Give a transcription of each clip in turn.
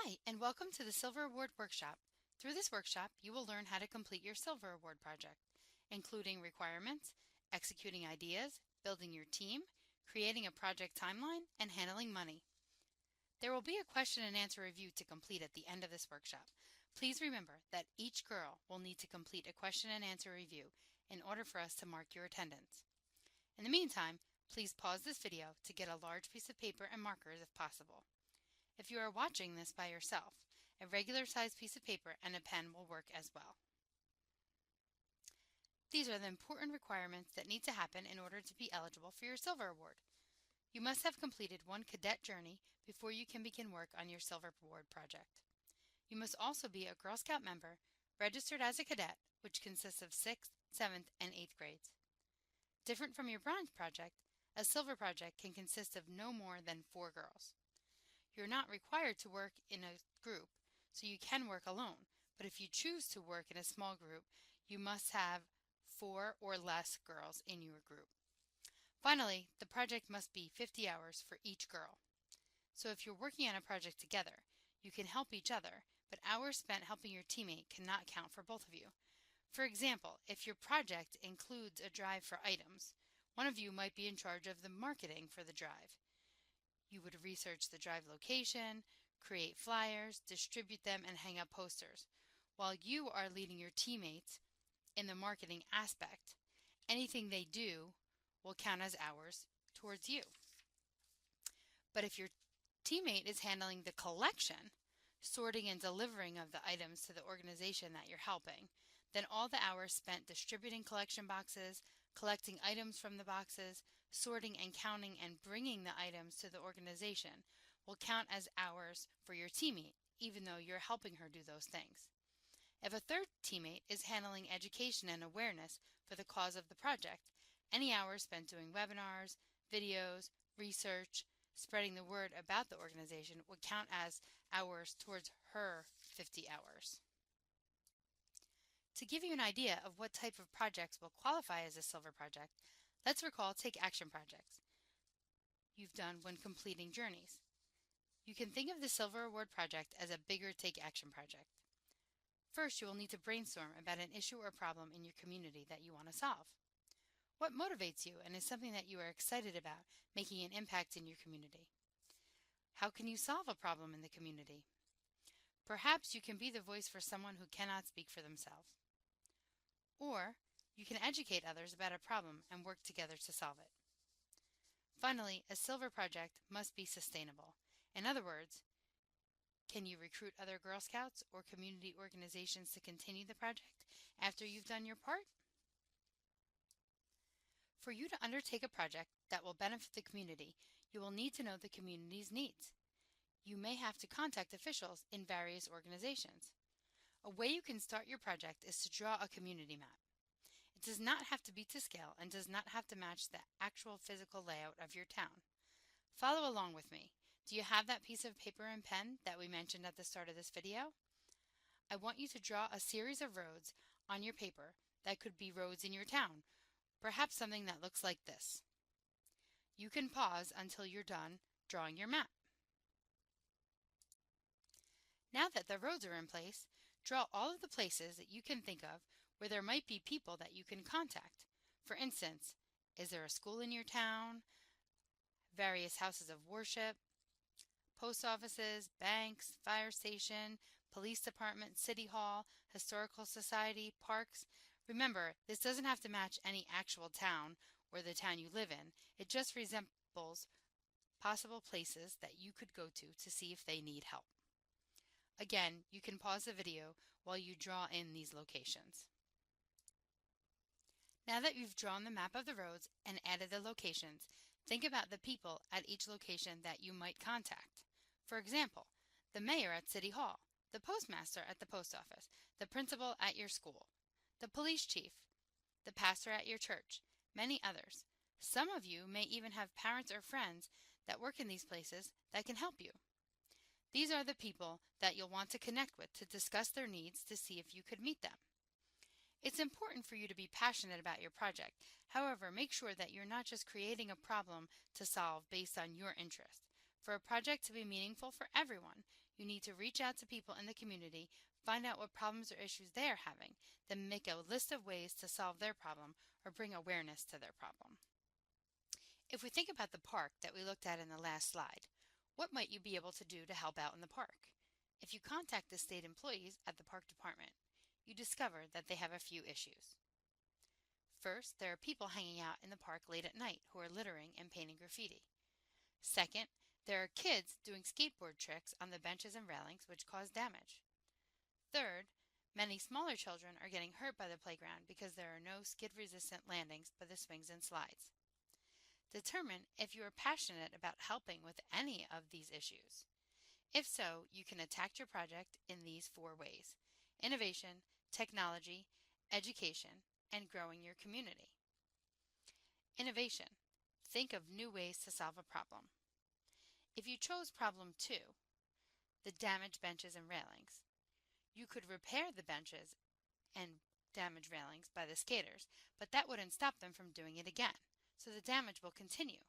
Hi, and welcome to the Silver Award Workshop. Through this workshop, you will learn how to complete your Silver Award project, including requirements, executing ideas, building your team, creating a project timeline, and handling money. There will be a question and answer review to complete at the end of this workshop. Please remember that each girl will need to complete a question and answer review in order for us to mark your attendance. In the meantime, please pause this video to get a large piece of paper and markers if possible. If you are watching this by yourself, a regular-sized piece of paper and a pen will work as well. These are the important requirements that need to happen in order to be eligible for your Silver Award. You must have completed one cadet journey before you can begin work on your Silver Award project. You must also be a Girl Scout member, registered as a cadet, which consists of 6th, 7th, and 8th grades. Different from your Bronze project, a Silver project can consist of no more than 4 girls. You're not required to work in a group, so you can work alone, but if you choose to work in a small group, you must have 4 or less girls in your group. Finally, the project must be 50 hours for each girl. So if you're working on a project together, you can help each other, but hours spent helping your teammate cannot count for both of you. For example, if your project includes a drive for items, one of you might be in charge of the marketing for the drive. You would research the drive location, create flyers, distribute them, and hang up posters, while you are leading your teammates in the marketing aspect. Anything they do will count as hours towards you. But if your teammate is handling the collection, sorting and delivering of the items to the organization that you're helping, then all the hours spent distributing collection boxes, collecting items from the boxes, sorting and counting and bringing the items to the organization will count as hours for your teammate, even though you're helping her do those things. If a third teammate is handling education and awareness for the cause of the project, any hours spent doing webinars, videos, research, spreading the word about the organization would count as hours towards her 50 hours. To give you an idea of what type of projects will qualify as a Silver project, let's recall Take Action projects you've done when completing journeys. You can think of the Silver Award project as a bigger Take Action project. First, you will need to brainstorm about an issue or problem in your community that you want to solve. What motivates you and is something that you are excited about making an impact in your community? How can you solve a problem in the community? Perhaps you can be the voice for someone who cannot speak for themselves. Or you can educate others about a problem and work together to solve it. Finally, a Silver project must be sustainable. In other words, can you recruit other Girl Scouts or community organizations to continue the project after you've done your part? For you to undertake a project that will benefit the community, you will need to know the community's needs. You may have to contact officials in various organizations. A way you can start your project is to draw a community map. It does not have to be to scale and does not have to match the actual physical layout of your town. Follow along with me. Do you have that piece of paper and pen that we mentioned at the start of this video? I want you to draw a series of roads on your paper that could be roads in your town, perhaps something that looks like this. You can pause until you're done drawing your map. Now that the roads are in place, draw all of the places that you can think of where there might be people that you can contact. For instance, is there a school in your town, various houses of worship, post offices, banks, fire station, police department, city hall, historical society, parks? Remember, this doesn't have to match any actual town or the town you live in. It just resembles possible places that you could go to see if they need help. Again, you can pause the video while you draw in these locations. Now that you've drawn the map of the roads and added the locations, think about the people at each location that you might contact. For example, the mayor at City Hall, the postmaster at the post office, the principal at your school, the police chief, the pastor at your church, many others. Some of you may even have parents or friends that work in these places that can help you. These are the people that you'll want to connect with to discuss their needs to see if you could meet them. It's important for you to be passionate about your project. However, make sure that you're not just creating a problem to solve based on your interest. For a project to be meaningful for everyone, You need to reach out to people in the community, find out what problems or issues they are having, then make a list of ways to solve their problem or bring awareness to their problem. If we think about the park that we looked at in the last slide, what might you be able to do to help out in the park? If you contact the state employees at the park department, you discover that they have a few issues. First, there are people hanging out in the park late at night who are littering and painting graffiti. Second, there are kids doing skateboard tricks on the benches and railings which cause damage. Third, many smaller children are getting hurt by the playground because there are no skid-resistant landings by the swings and slides. Determine if you are passionate about helping with any of these issues. If so, you can attack your project in these 4 ways: innovation, technology, education, and growing your community. Innovation. Think of new ways to solve a problem. If you chose problem 2, the damaged benches and railings, you could repair the benches and damaged railings by the skaters, but that wouldn't stop them from doing it again, so the damage will continue.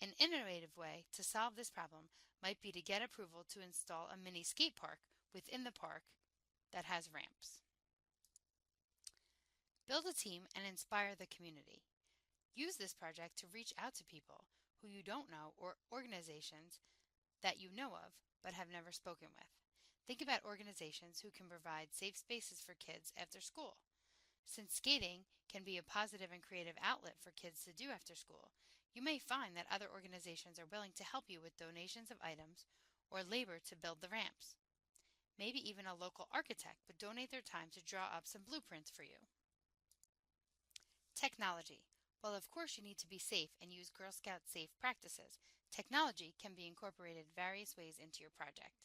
An innovative way to solve this problem might be to get approval to install a mini skate park within the park that has ramps. Build a team and inspire the community. Use this project to reach out to people who you don't know or organizations that you know of but have never spoken with. Think about organizations who can provide safe spaces for kids after school. Since skating can be a positive and creative outlet for kids to do after school, you may find that other organizations are willing to help you with donations of items or labor to build the ramps. Maybe even a local architect would donate their time to draw up some blueprints for you. Technology. Well, of course you need to be safe and use Girl Scout safe practices. Technology can be incorporated various ways into your project.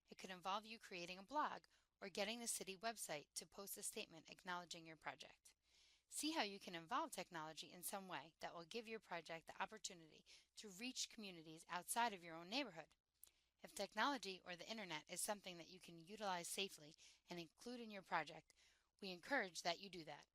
It could involve you creating a blog or getting the city website to post a statement acknowledging your project. See how you can involve technology in some way that will give your project the opportunity to reach communities outside of your own neighborhood. If technology or the internet is something that you can utilize safely and include in your project, we encourage that you do that.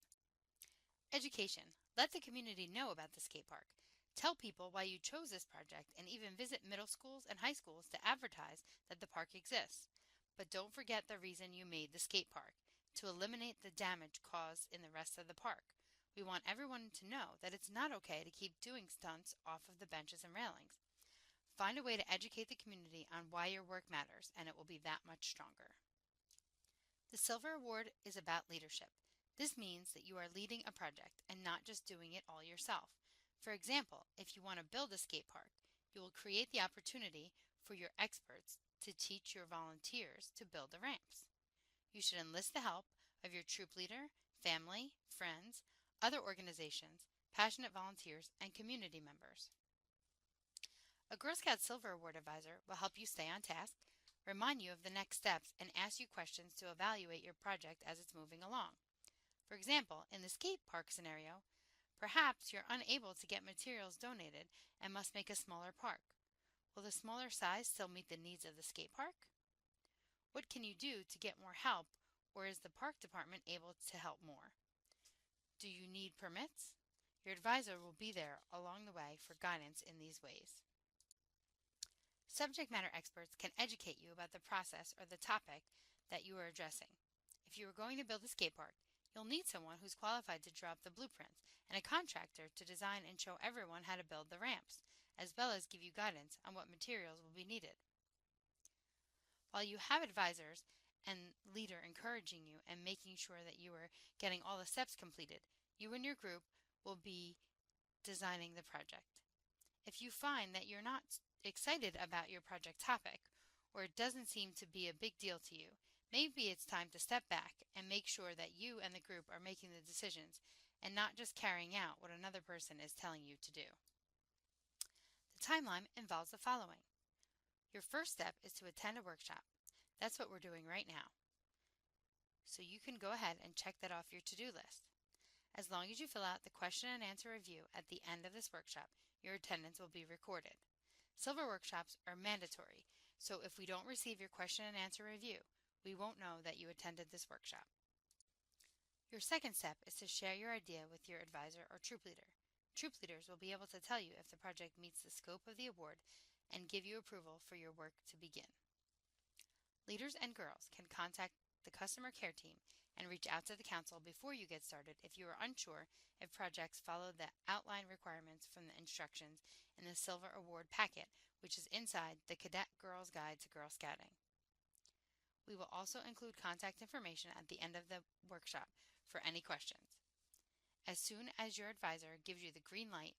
Education. Let the community know about the skate park. Tell people why you chose this project and even visit middle schools and high schools to advertise that the park exists. But don't forget the reason you made the skate park, to eliminate the damage caused in the rest of the park. We want everyone to know that it's not okay to keep doing stunts off of the benches and railings. Find a way to educate the community on why your work matters, and it will be that much stronger. The Silver Award is about leadership. This means that you are leading a project and not just doing it all yourself. For example, if you want to build a skate park, you will create the opportunity for your experts to teach your volunteers to build the ramps. You should enlist the help of your troop leader, family, friends, other organizations, passionate volunteers, and community members. A Girl Scout Silver Award advisor will help you stay on task, remind you of the next steps, and ask you questions to evaluate your project as it's moving along. For example, in the skate park scenario, perhaps you're unable to get materials donated and must make a smaller park. Will the smaller size still meet the needs of the skate park? What can you do to get more help, or is the park department able to help more? Do you need permits? Your advisor will be there along the way for guidance in these ways. Subject matter experts can educate you about the process or the topic that you are addressing. If you are going to build a skate park, you'll need someone who's qualified to draw up the blueprints and a contractor to design and show everyone how to build the ramps, as well as give you guidance on what materials will be needed. While you have advisors and leader encouraging you and making sure that you are getting all the steps completed, you and your group will be designing the project. If you find that you're not excited about your project topic, or it doesn't seem to be a big deal to you, maybe it's time to step back and make sure that you and the group are making the decisions and not just carrying out what another person is telling you to do. The timeline involves the following. Your first step is to attend a workshop. That's what we're doing right now. So you can go ahead and check that off your to-do list. As long as you fill out the question and answer review at the end of this workshop, your attendance will be recorded. Silver workshops are mandatory, so if we don't receive your question and answer review, we won't know that you attended this workshop. Your second step is to share your idea with your advisor or troop leader. Troop leaders will be able to tell you if the project meets the scope of the award and give you approval for your work to begin. Leaders and girls can contact the customer care team and reach out to the council before you get started if you are unsure if projects follow the outline requirements from the instructions in the Silver Award packet, which is inside the Cadet Girl's Guide to Girl Scouting. We will also include contact information at the end of the workshop for any questions. As soon as your advisor gives you the green light,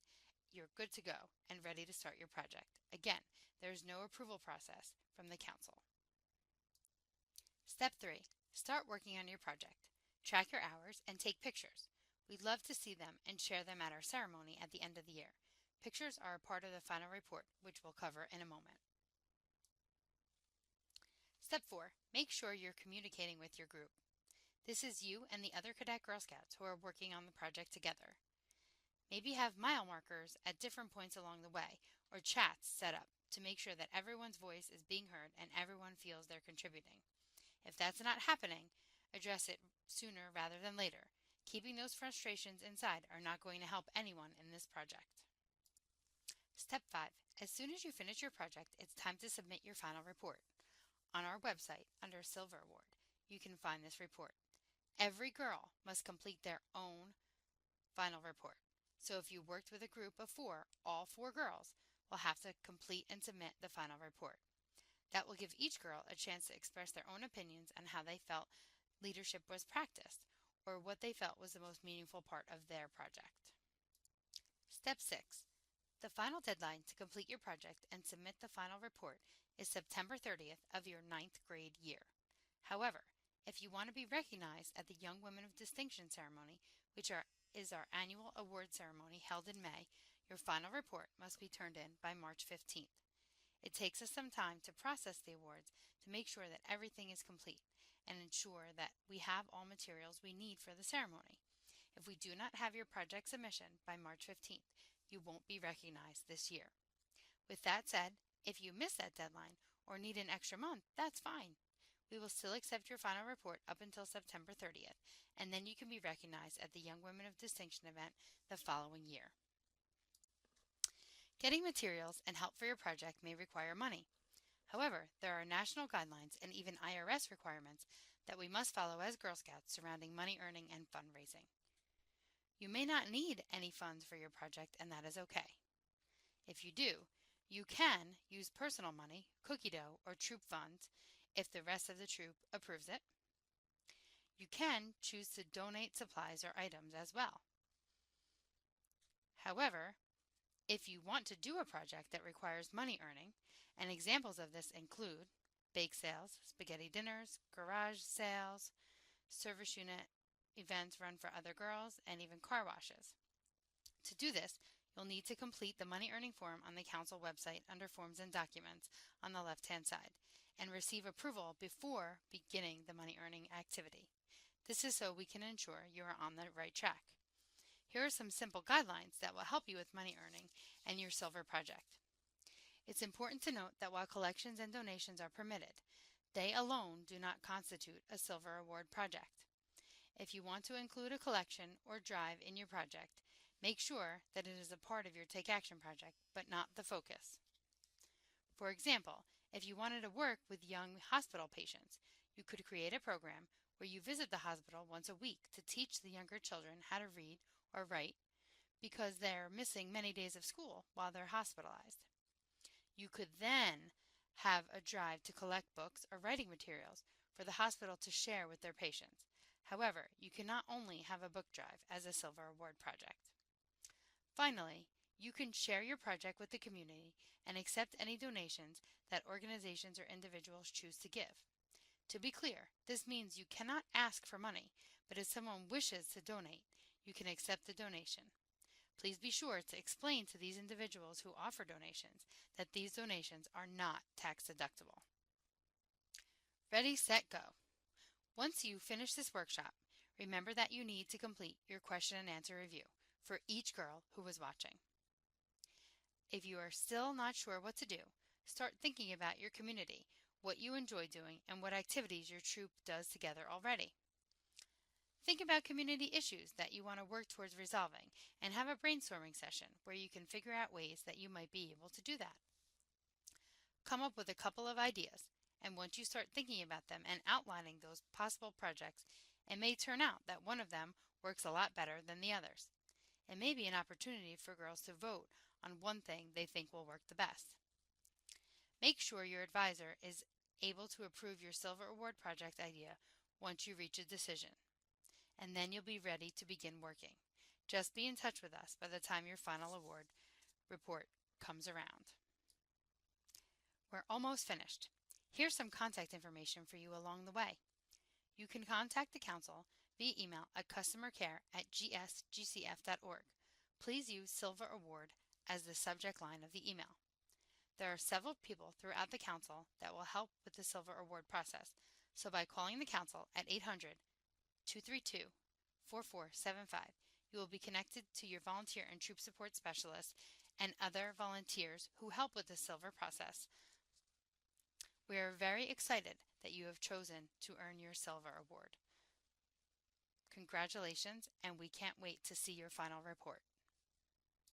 you're good to go and ready to start your project. Again, there is no approval process from the council. Step 3. Start working on your project. Track your hours and take pictures. We'd love to see them and share them at our ceremony at the end of the year. Pictures are a part of the final report, which we'll cover in a moment. Step 4. Make sure you're communicating with your group. This is you and the other Cadet Girl Scouts who are working on the project together. Maybe have mile markers at different points along the way or chats set up to make sure that everyone's voice is being heard and everyone feels they're contributing. If that's not happening, address it sooner rather than later. Keeping those frustrations inside are not going to help anyone in this project. Step 5. As soon as you finish your project, it's time to submit your final report. On our website, under Silver Award, you can find this report. Every girl must complete their own final report. So if you worked with a group of 4, all 4 girls will have to complete and submit the final report. That will give each girl a chance to express their own opinions on how they felt leadership was practiced or what they felt was the most meaningful part of their project. Step 6. The final deadline to complete your project and submit the final report is September 30th of your 9th grade year. However, if you want to be recognized at the Young Women of Distinction ceremony, which is our annual award ceremony held in May, your final report must be turned in by March 15th. It takes us some time to process the awards to make sure that everything is complete and ensure that we have all materials we need for the ceremony. If we do not have your project submission by March 15th, you won't be recognized this year. With that said, if you miss that deadline or need an extra month, that's fine. We will still accept your final report up until September 30th, and then you can be recognized at the Young Women of Distinction event the following year. Getting materials and help for your project may require money. However, there are national guidelines and even IRS requirements that we must follow as Girl Scouts surrounding money earning and fundraising. You may not need any funds for your project, and that is okay. If you do, you can use personal money, cookie dough, or troop funds if the rest of the troop approves it. You can choose to donate supplies or items as well. However, if you want to do a project that requires money earning, and examples of this include bake sales, spaghetti dinners, garage sales, service unit events run for other girls, and even car washes. To do this, you'll need to complete the money earning form on the council website under Forms and Documents on the left-hand side and receive approval before beginning the money earning activity. This is so we can ensure you are on the right track. Here are some simple guidelines that will help you with money earning and your silver project. It's important to note that while collections and donations are permitted, they alone do not constitute a silver award project. If you want to include a collection or drive in your project, make sure that it is a part of your Take Action project, but not the focus. For example, if you wanted to work with young hospital patients, you could create a program where you visit the hospital once a week to teach the younger children how to read or write because they're missing many days of school while they're hospitalized. You could then have a drive to collect books or writing materials for the hospital to share with their patients. However, you cannot only have a book drive as a silver award project. Finally, you can share your project with the community and accept any donations that organizations or individuals choose to give. To be clear, this means you cannot ask for money, but if someone wishes to donate, you can accept the donation. Please be sure to explain to these individuals who offer donations that these donations are not tax deductible. Ready, set, go. Once you finish this workshop, remember that you need to complete your question and answer review for each girl who was watching. If you are still not sure what to do, start thinking about your community, what you enjoy doing, and what activities your troop does together already. Think about community issues that you want to work towards resolving and have a brainstorming session where you can figure out ways that you might be able to do that. Come up with a couple of ideas And once you start thinking about them and outlining those possible projects, it may turn out that one of them works a lot better than the others. It may be an opportunity for girls to vote on one thing they think will work the best. Make sure your advisor is able to approve your Silver Award project idea once you reach a decision, and then you'll be ready to begin working. Just be in touch with us by the time your final award report comes around. We're almost finished. Here's some contact information for you along the way. You can contact the Council via email at customercare@gsgcf.org. Please use Silver Award as the subject line of the email. There are several people throughout the Council that will help with the Silver Award process, so by calling the Council at 800-232-4475, you will be connected to your volunteer and troop support specialists and other volunteers who help with the Silver process. We are very excited that you have chosen to earn your Silver Award. Congratulations, and we can't wait to see your final report.